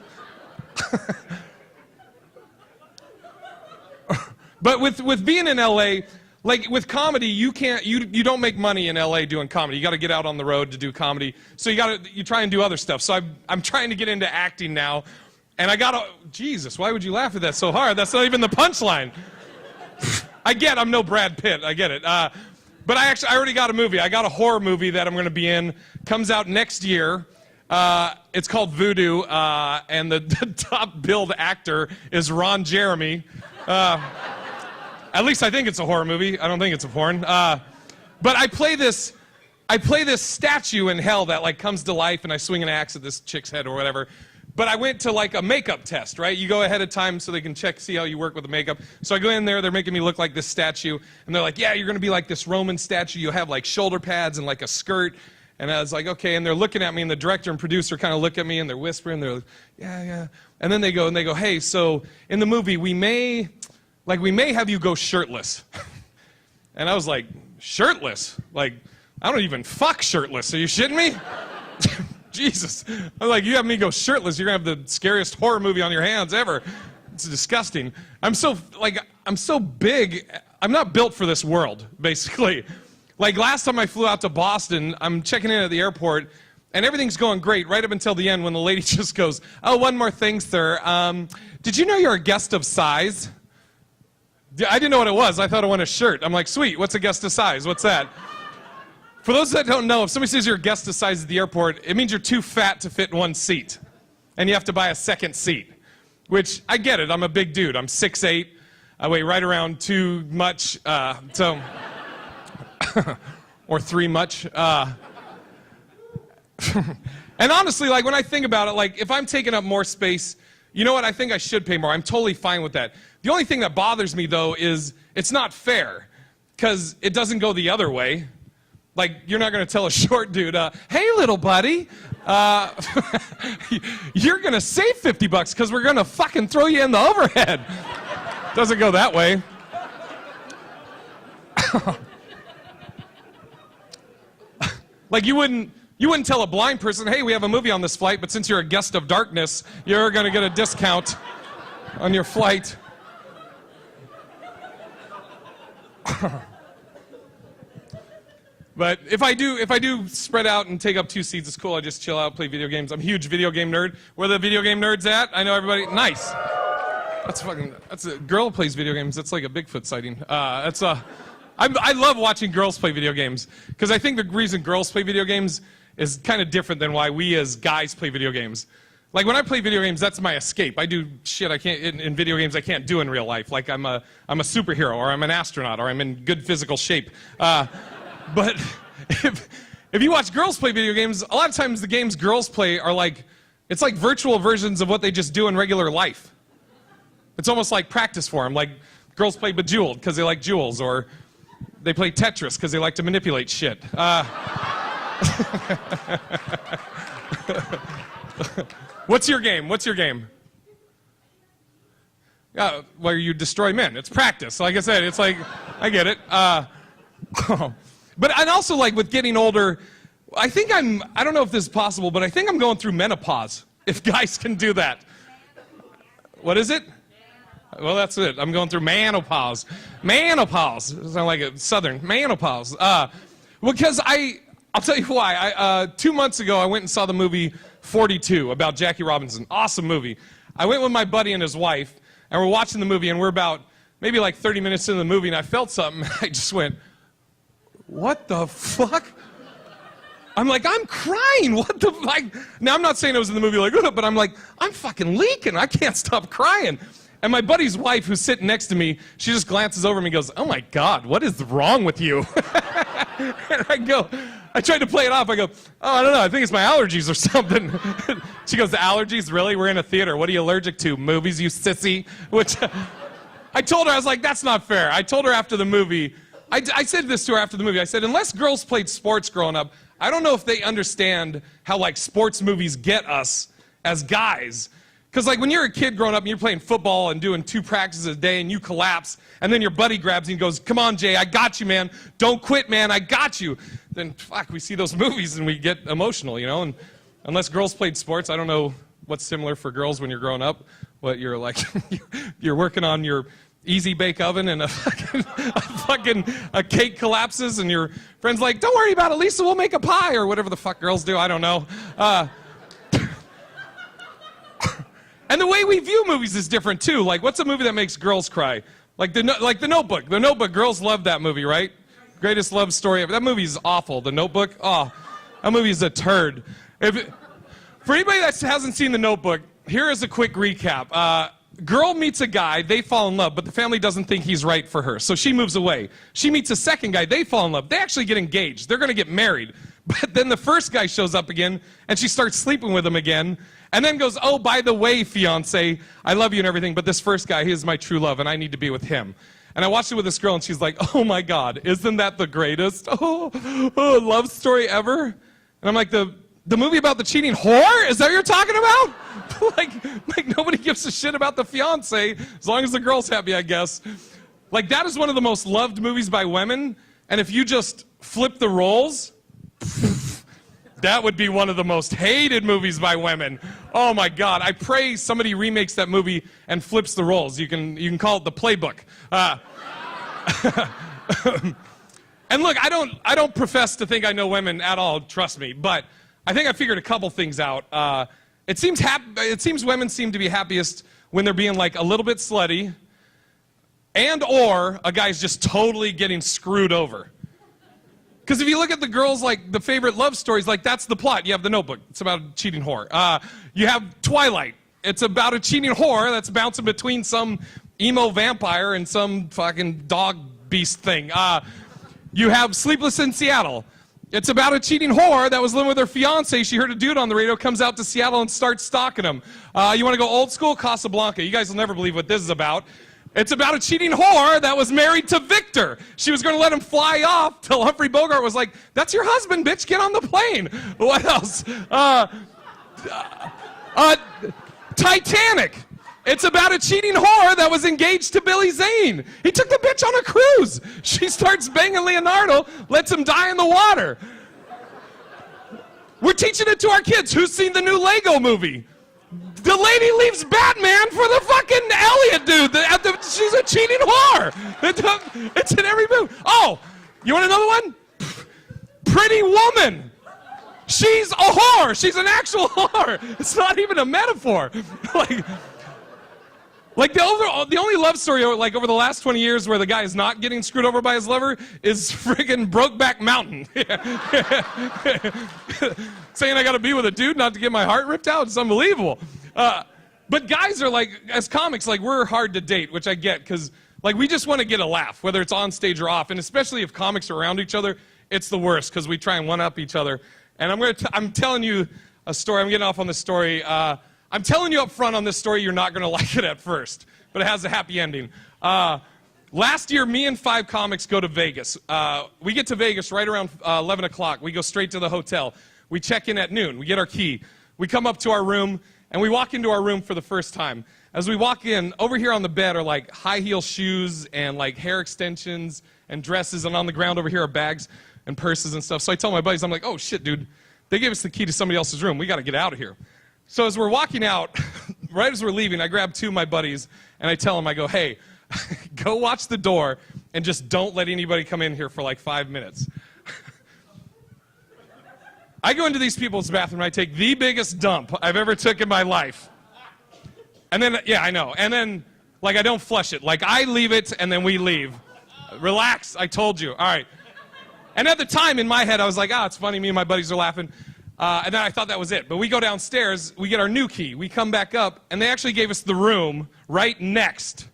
But with being in L.A., like with comedy, you don't make money in L.A. doing comedy. You got to get out on the road to do comedy. So you try and do other stuff. So I'm trying to get into acting now. And Jesus, why would you laugh at that so hard? That's not even the punchline. I get I'm no Brad Pitt. I get it. But I already got a movie. I got a horror movie that I'm going to be in. Comes out next year. It's called Voodoo. And the top billed actor is Ron Jeremy. At least I think it's a horror movie. I don't think it's a porn. But I play this statue in hell that like comes to life, and I swing an axe at this chick's head or whatever. But I went to like a makeup test, right? You go ahead of time so they can see how you work with the makeup. So I go in there, they're making me look like this statue, and they're like, yeah, you're gonna be like this Roman statue. You'll have like shoulder pads and like a skirt. And I was like, okay, and they're looking at me, and the director and producer kind of look at me, and they're whispering, they're like, yeah. And then they go, hey, so in the movie, we may have you go shirtless. And I was like, shirtless? Like, I don't even fuck shirtless. Are you shitting me? Jesus. I was like, you have me go shirtless, you're gonna have the scariest horror movie on your hands ever. It's disgusting. I'm so big, I'm not built for this world, basically. Like last time I flew out to Boston, I'm checking in at the airport, and everything's going great right up until the end when the lady just goes, oh, one more thing, sir. Did you know you're a guest of size? I didn't know what it was. I thought I wanted a shirt. I'm like, sweet, what's a guest of size? What's that? For those that don't know, if somebody says you're a guest of size at the airport, it means you're too fat to fit in one seat. And you have to buy a second seat. Which, I get it, I'm a big dude. I'm 6'8". I weigh right around too much, or 3 much. And honestly, like when I think about it, like if I'm taking up more space, you know what? I think I should pay more. I'm totally fine with that. The only thing that bothers me though is it's not fair because it doesn't go the other way. Like you're not going to tell a short dude, hey little buddy, you're going to save $50 because we're going to fucking throw you in the overhead. Doesn't go that way. Like you wouldn't tell a blind person, hey, we have a movie on this flight, but since you're a guest of darkness, you're going to get a discount on your flight. But if I do spread out and take up 2 seats, it's cool. I just chill out, play video games. I'm a huge video game nerd. Where the video game nerds at? I know everybody. Nice. That's a girl who plays video games. That's like a Bigfoot sighting. I love watching girls play video games because I think the reason girls play video games is kind of different than why we as guys play video games. Like when I play video games, that's my escape. I do shit I can't in video games I can't do in real life. Like I'm a superhero or I'm an astronaut or I'm in good physical shape. But if you watch girls play video games, a lot of times the games girls play are like, it's like virtual versions of what they just do in regular life. It's almost like practice for them. Like girls play Bejeweled because they like jewels, or they play Tetris because they like to manipulate shit. What's your game? What's your game? Where you destroy men. It's practice. Like I said, it's like, I get it. But and also like with getting older, I don't know if this is possible, but I think I'm going through menopause. If guys can do that. What is it? Well, that's it. I'm going through menopause. Menopause. Sound like a southern. Menopause. Because I'll tell you why. 2 months ago, I went and saw the movie 42 about Jackie Robinson. Awesome movie. I went with my buddy and his wife, and we're watching the movie, and we're about maybe like 30 minutes into the movie, and I felt something. I just went, what the fuck? I'm like, I'm crying. What the fuck? Now, I'm not saying I was in the movie like, but I'm like, I'm fucking leaking. I can't stop crying. And my buddy's wife, who's sitting next to me, she just glances over me and goes, oh my God, what is wrong with you? And I tried to play it off. I go, oh, I don't know. I think it's my allergies or something. She goes, the allergies? Really? We're in a theater. What are you allergic to? Movies, you sissy? Which I told her, I was like, that's not fair. I told her after the movie, I said this to her after the movie. I said, unless girls played sports growing up, I don't know if they understand how like sports movies get us as guys. Because like when you're a kid growing up and you're playing football and doing 2 practices a day and you collapse and then your buddy grabs you and goes, come on, Jay, I got you, man. Don't quit, man. I got you. Then fuck, we see those movies and we get emotional, you know? And unless girls played sports, I don't know what's similar for girls when you're growing up. What you're like, you're working on your easy bake oven and a cake collapses and your friend's like, don't worry about it, Lisa, we'll make a pie, or whatever the fuck girls do, I don't know. And the way we view movies is different too. Like, what's a movie that makes girls cry? Like the Notebook. The Notebook, girls love that movie, right? Greatest love story ever. That movie is awful. The Notebook, oh, that movie is a turd. For anybody that hasn't seen The Notebook, here is a quick recap. Girl meets a guy, they fall in love, but the family doesn't think he's right for her, so she moves away. She meets a second guy, they fall in love. They actually get engaged. They're going to get married. But then the first guy shows up again, and she starts sleeping with him again, and then goes, oh, by the way, fiance, I love you and everything, but this first guy, he is my true love, and I need to be with him. And I watched it with this girl, and she's like, oh my God, isn't that the greatest love story ever? And I'm like, the movie about the cheating whore? Is that what you're talking about? like nobody gives a shit about the fiance, as long as the girl's happy, I guess. Like, that is one of the most loved movies by women, and if you just flip the roles, that would be one of the most hated movies by women. Oh my God, I pray somebody remakes that movie and flips the roles. You can call it The Playbook. And look, I don't profess to think I know women at all, trust me, but I think I figured a couple things out. It seems women seem to be happiest when they're being like a little bit slutty, and or a guy's just totally getting screwed over. Because if you look at the girls, like the favorite love stories, like that's the plot. You have The Notebook, it's about a cheating whore. You have Twilight, it's about a cheating whore that's bouncing between some emo vampire and some fucking dog beast thing. You have Sleepless in Seattle. It's about a cheating whore that was living with her fiance. She heard a dude on the radio, comes out to Seattle and starts stalking him. You want to go old school? Casablanca. You guys will never believe what this is about. It's about a cheating whore that was married to Victor. She was going to let him fly off till Humphrey Bogart was like, "That's your husband, bitch. Get on the plane." What else? Titanic. It's about a cheating whore that was engaged to Billy Zane. He took the bitch on a cruise. She starts banging Leonardo, lets him die in the water. We're teaching it to our kids. Who's seen the new Lego movie? The lady leaves Batman for the fucking Elliot dude. She's a cheating whore. It's in every movie. Oh, you want another one? Pretty Woman. She's a whore. She's an actual whore. It's not even a metaphor. Like the only love story like over the last 20 years where the guy is not getting screwed over by his lover is friggin' Brokeback Mountain. Saying I gotta be with a dude not to get my heart ripped out. It's unbelievable. But guys are like, as comics, like we're hard to date, which I get, because like we just want to get a laugh, whether it's on stage or off, and especially if comics are around each other, it's the worst because we try and one-up each other. And I'm telling you a story. I'm getting off on this story. I'm telling you up front on this story, you're not going to like it at first, but it has a happy ending. Last year, me and 5 comics go to Vegas. We get to Vegas right around 11 o'clock. We go straight to the hotel. We check in at noon. We get our key. We come up to our room, and we walk into our room for the first time. As we walk in, over here on the bed are like high heel shoes and like hair extensions and dresses, and on the ground over here are bags and purses and stuff. So I tell my buddies, I'm like, "Oh shit, dude, they gave us the key to somebody else's room. We got to get out of here." So as we're walking out, right as we're leaving, I grab 2 of my buddies and I tell them, I go, "Hey, go watch the door and just don't let anybody come in here for like 5 minutes." I go into these people's bathroom and I take the biggest dump I've ever took in my life. And then, yeah, I know. And then, like, I don't flush it. Like, I leave it and then we leave. Relax, I told you. All right. And at the time, in my head, I was like, it's funny. Me and my buddies are laughing. And then I thought that was it. But we go downstairs, we get our new key. We come back up, and they actually gave us the room right next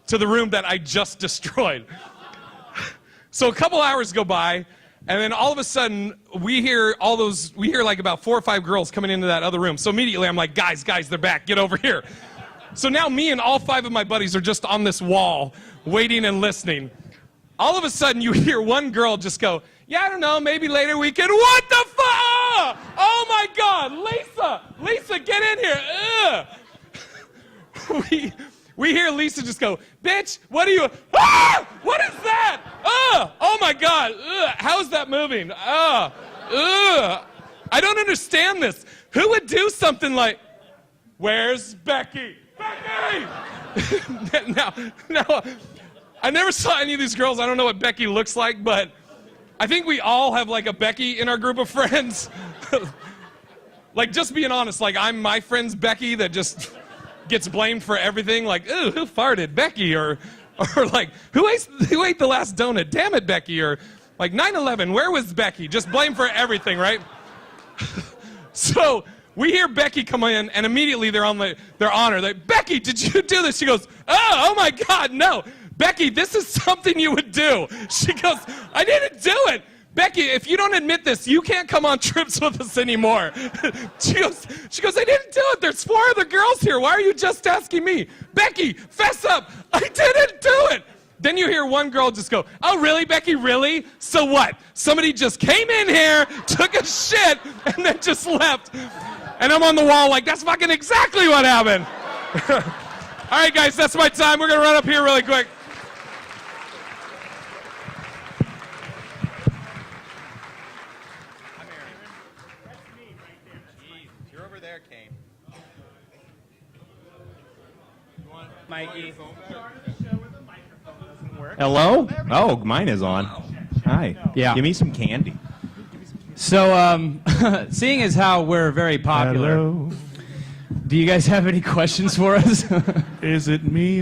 to the room that I just destroyed. So a couple hours go by, and then all of a sudden, we hear like about 4 or 5 girls coming into that other room. So immediately, I'm like, guys, they're back. Get over here. So now me and all 5 of my buddies are just on this wall, waiting and listening. All of a sudden, you hear one girl just go, "Yeah, I don't know, maybe later we can." What the fuck? Oh my God, Lisa, get in here. Ugh. We hear Lisa just go, "Bitch, what are you, what is that? Oh my God, how's that moving? I don't understand this. Who would do something like, where's Becky? Becky!" Now, I never saw any of these girls. I don't know what Becky looks like, but I think we all have like a Becky in our group of friends. Like, just being honest, like I'm my friend's Becky that just gets blamed for everything. Like, "Ooh, who farted? Becky." Or like, who ate the last donut? Damn it, Becky. Or like 9/11, where was Becky? Just blame for everything, right? So we hear Becky come in, and immediately they're on her. They're like, "Becky, did you do this?" She goes, oh my God, no. "Becky, this is something you would do." She goes, "I didn't do it. Becky, if you don't admit this, you can't come on trips with us anymore." She goes, "I didn't do it. There's 4 other girls here. Why are you just asking me? Becky, fess up. I didn't do it." Then you hear one girl just go, "Oh, really, Becky, really? So what? Somebody just came in here, took a shit, and then just left." And I'm on the wall like, that's fucking exactly what happened. All right, guys, that's my time. We're going to run up here really quick. You're over there, Kane. Mikey. Hello? Oh, mine is on. Hi. Yeah. Give me some candy. So, seeing as how we're very popular, Hello. do you guys have any questions for us? Is it me?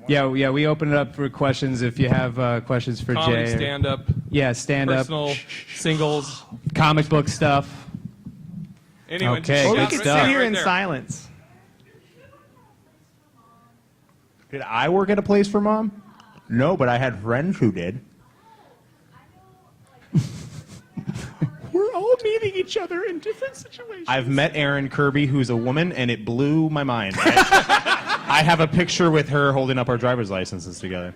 Yeah, we open it up for questions if you have questions for Comedy, Jay. stand-up, Yeah, stand-up, personal, singles. comic book stuff. Anyway, Okay, just Or we shout could stuff. sit here right in there. silence. Did I work at a place for Mom? No, but I had friends who did. We're all meeting each other in different situations. I've met Erin Kirby, who's a woman, and it blew my mind. I have a picture with her holding up our driver's licenses together.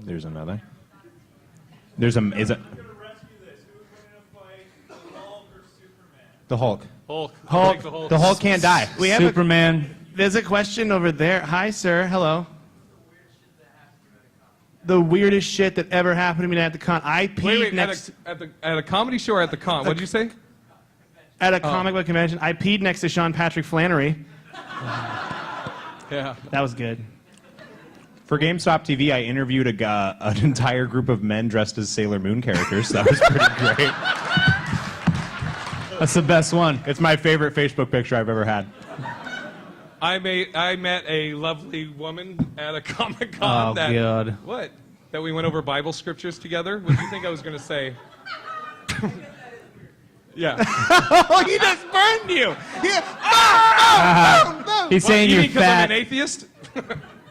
There's another. There's a. Is it? The Hulk. Hulk. Hulk. The Hulk can't die. We have Superman. There's a question over there. Hi, sir. Hello. The weirdest shit that ever happened to me at the con. I peed Wait, next at a comedy show or at the con? What did you say? at a comic book convention. I peed next to Sean Patrick Flannery. Yeah. That was good. For GameStop TV, I interviewed an entire group of men dressed as Sailor Moon characters. That was pretty great. That's the best one. It's my favorite Facebook picture I've ever had. I met a lovely woman at a Comic-Con. Oh, God. What? That we went over Bible scriptures together? What do you think I was going to say? Yeah. Oh, he just burned you. He's saying You you're mean 'cause I'm fat. an atheist?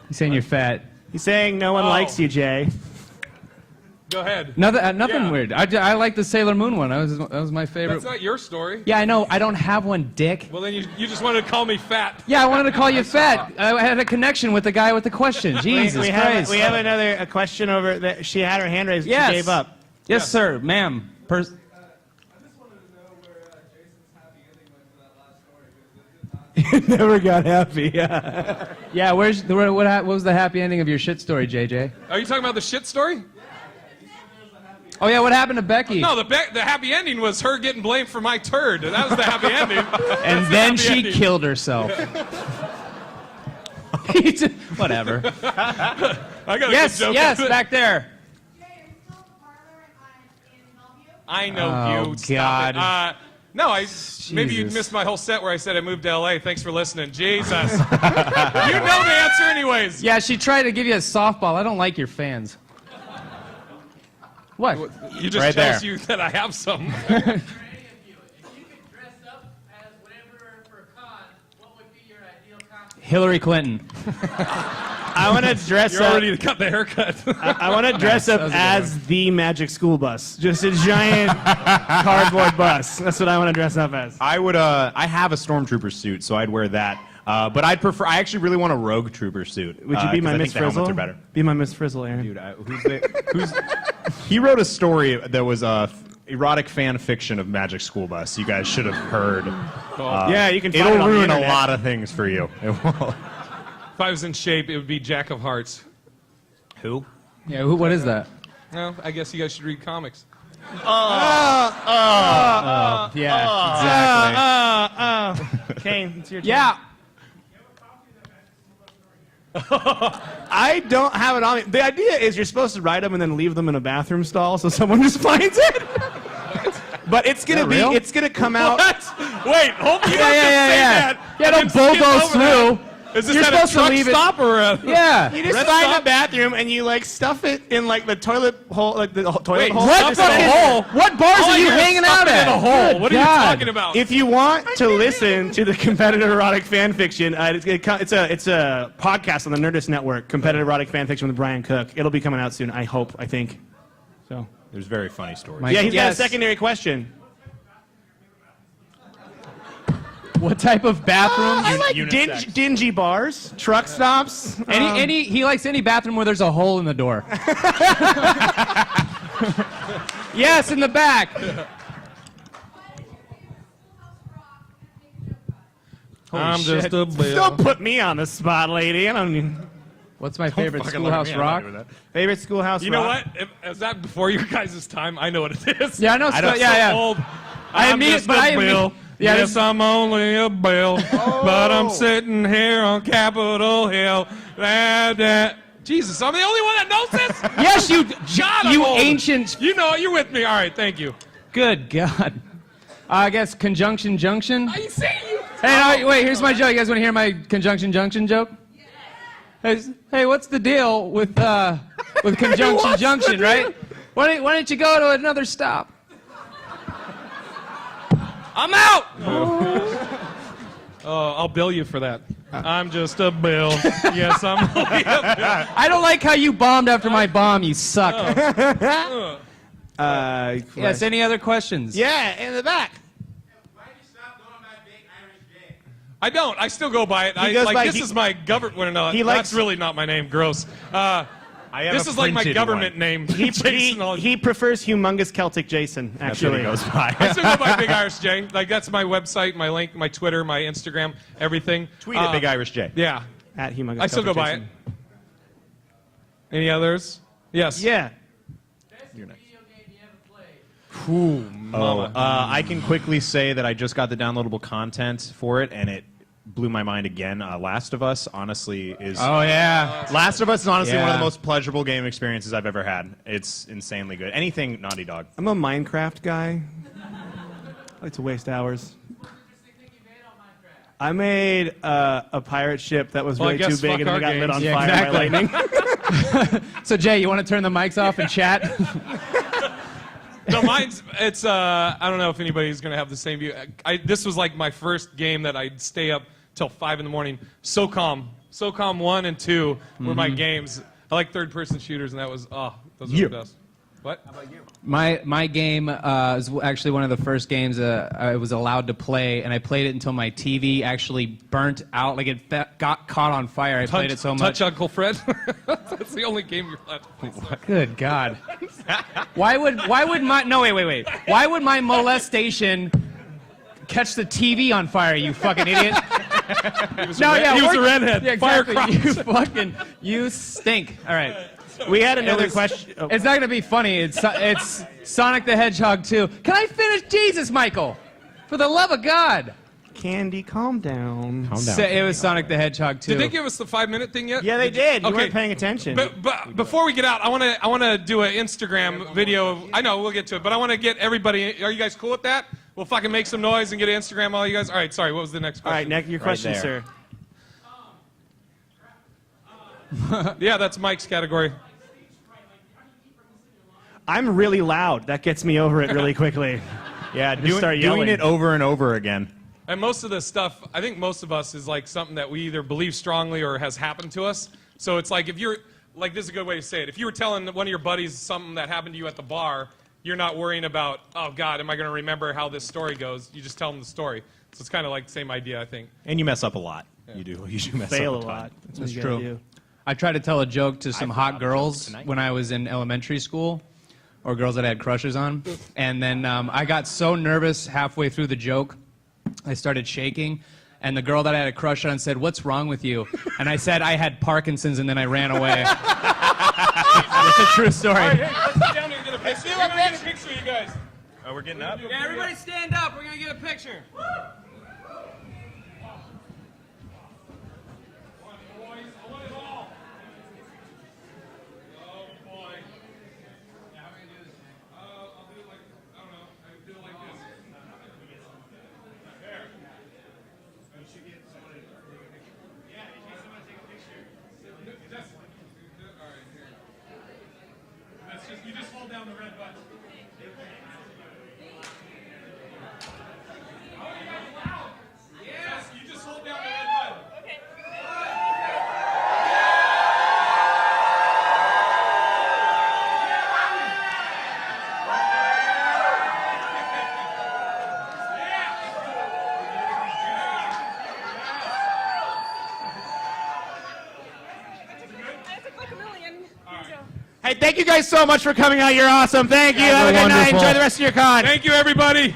He's saying you're fat. He's saying no one likes you, Jay. Go ahead. Nothing Yeah. weird. I like the Sailor Moon one. That was my favorite. That's not your story. Yeah, I know. I don't have one, dick. Well, then you just wanted to call me fat. Yeah, I wanted to call you fat. I had a connection with the guy with the question. Jesus we Christ. have a question over that. She had her hand raised. Yes. She gave up. Yes, Yes. sir, ma'am. I just wanted to know where Jason's happy ending went for that last story. Because it did not Never got happy. Yeah. Yeah, what was the happy ending of your shit story, JJ? Are you talking about the shit story? Oh yeah, what happened to Becky? No, the happy ending was her getting blamed for my turd. And that was the happy ending. And That's the then happy she ending. killed herself. Whatever. I got a Yes, good joke. yes, back there. Jay, are you still at the parlor and I'm in Bellevue? I know Oh, you. Stop God. it. No, maybe you Jesus. missed my whole set where I said I moved to LA. Thanks for listening. Jesus. You know the answer anyways. Yeah, she tried to give you a softball. I don't like your fans. What? You just Right tells there. you that I have some. If you could dress up as whatever for a con, what would be your ideal costume? Hillary Clinton. I want to dress You're up. already cut the haircut. I want to dress up was a good as the Magic School Bus. Just a giant cardboard bus. That's what I want to dress up as. I would. I have a stormtrooper suit, so I'd wear that. But I'd prefer. I actually really want a rogue trooper suit. Would you be 'cause my I Miss think the helmets Frizzle? are better. Be my Miss Frizzle, Aaron. Dude, he wrote a story that was erotic fan fiction of Magic School Bus. You guys should have heard. Yeah, you can find it It'll on the ruin a internet. lot of things for you. It will. If I was in shape, it would be Jack of Hearts. Who? Yeah, what is that? No, I guess you guys should read comics. Yeah, exactly. Kane, it's your turn. Yeah. I don't have it on me. The idea is you're supposed to write them and then leave them in a bathroom stall so someone just finds it. But it's gonna that real? it's gonna come out. What? Wait, hold you don't Yeah, just yeah, say yeah. that. Yeah, and don't then skip bulldoze over that. through. Is this You're at supposed a to truck leave it- stop or a... Yeah. You just Rest find stop? the bathroom and you like stuff it in like the toilet hole, like the toilet Wait, hole. what Stuff it the in. hole? What bars All are I you hear is hanging stuff out it at? in a hole. Good What are you God. talking about? If you want to listen to the competitive erotic fan fiction, it's a podcast on the Nerdist Network. Competitive erotic fan fiction with Brian Cook. It'll be coming out soon. I hope. I think. So. There's very funny stories. My- Yeah, he's got a Yes. secondary question. What type of bathroom? I like unisex. dingy bars, truck stops. He likes any bathroom where there's a hole in the door. Yes, in the back. I'm just a bill. Don't put me on the spot, lady. I don't mean. What's my favorite Fucking look at Schoolhouse me, I'm not Rock? doing that. Favorite Schoolhouse You know Rock? what? Is that before your guys' time? I know what it is. Yeah, I know. I'm yeah, so yeah. old. I I'm imme- just but a I imme- bill. Yeah, Yes, this- I'm only a bill, but I'm sitting here on Capitol Hill. Jesus, I'm the only one that knows this? Yes, you, God, you I'm old. ancient. You know it. You're with me. All right, thank you. Good God. I guess conjunction junction. I see you. Hey, no, wait. Here's my joke. You guys want to hear my conjunction junction joke? Hey, what's the deal with conjunction junction, right? Why don't you go to another stop? I'm out. I'll bill you for that. I'm just a bill. Yes, I'm only a bill. I don't like how you bombed after my bomb. You suck. Yes. Any other questions? Yeah, in the back. Why did you stop going by Big Irish J? I don't. I still go by it. He goes by- This is my government. Well, no, He that's likes- really not my name. Gross. This is like my government name. He prefers humongous Celtic Jason, That's what actually. he goes by. I still go by Big Irish J. Like that's my website, my link, my Twitter, my Instagram, everything. Tweet at Big Irish J. Yeah. At humongous I still go Celtic by Jason. it. Any others? Yes. Yeah. Best video game you ever played? I can quickly say that I just got the downloadable content for it, and it blew my mind again. Last of Us, honestly, is... Oh yeah. Last of Us is honestly one of Yeah. the most pleasurable game experiences I've ever had. It's insanely good. Anything Naughty Dog. I'm a Minecraft guy. I like to waste hours. I made a pirate ship that was Well, I really too guess big fuck and our it got lit on games. Yeah, fire by exactly. lightning. So Jay, you want to turn the mics off and chat? No, it's I don't know if anybody's gonna have the same view. This was like my first game that I'd stay up till 5 in the morning. SOCOM 1 and 2 were my games. I like third-person shooters, and that was those were the best. What? How about you? My game is actually one of the first games I was allowed to play, and I played it until my TV actually burnt out. Like it got caught on fire. I played it so much. Touch Uncle Fred. That's the only game you're allowed to play. So. Good God. Why would my no wait. Why would my molestation catch the TV on fire? You fucking idiot. He was a redhead. Yeah, exactly. Firecrackers. You stink. All right. We had another question. Oh. It's not gonna be funny. It's Sonic the Hedgehog 2. Can I finish? Jesus, Michael, for the love of God. Candy, calm down. It was Sonic the Hedgehog 2. Did they give us the 5-minute thing yet? Yeah, they did. You Okay. weren't paying attention. But before we get out, I want to do an Instagram video. I know we'll get to it, but I want to get everybody. Are you guys cool with that? We'll fucking make some noise and get an Instagram. All you guys. All right. Sorry. What was the next All right, question? Nick, your question, there. sir. Yeah, that's Mike's category. I'm really loud. That gets me over it really quickly. Yeah, just start yelling. doing it over and over again. And most of the stuff, I think most of us is like something that we either believe strongly or has happened to us. So it's like if you're, like this is a good way to say it. If you were telling one of your buddies something that happened to you at the bar, you're not worrying about, oh God, am I going to remember how this story goes? You just tell them the story. So it's kind of like the same idea, I think. And you mess up a lot. You do mess Fail up a a ton. lot. That's what you true. gotta do. I tried to tell a joke to some hot girls tonight. when I was in elementary school, or girls that I had crushes on. And then I got so nervous halfway through the joke, I started shaking. And the girl that I had a crush on said, "What's wrong with you?" And I said I had Parkinson's, and then I ran away. It's a true story. All right, hey, let's sit down here and get a picture. We're gonna get a picture of you guys. Oh, we're getting up? Yeah, everybody stand up. We're going to get a picture. You just hold down the red button. Yes, you just hold down the red button. I took like a million. Hey, thank you guys so much for coming out. You're awesome. Thank you. guys Have a are good night. wonderful. Enjoy the rest of your con. Thank you, everybody.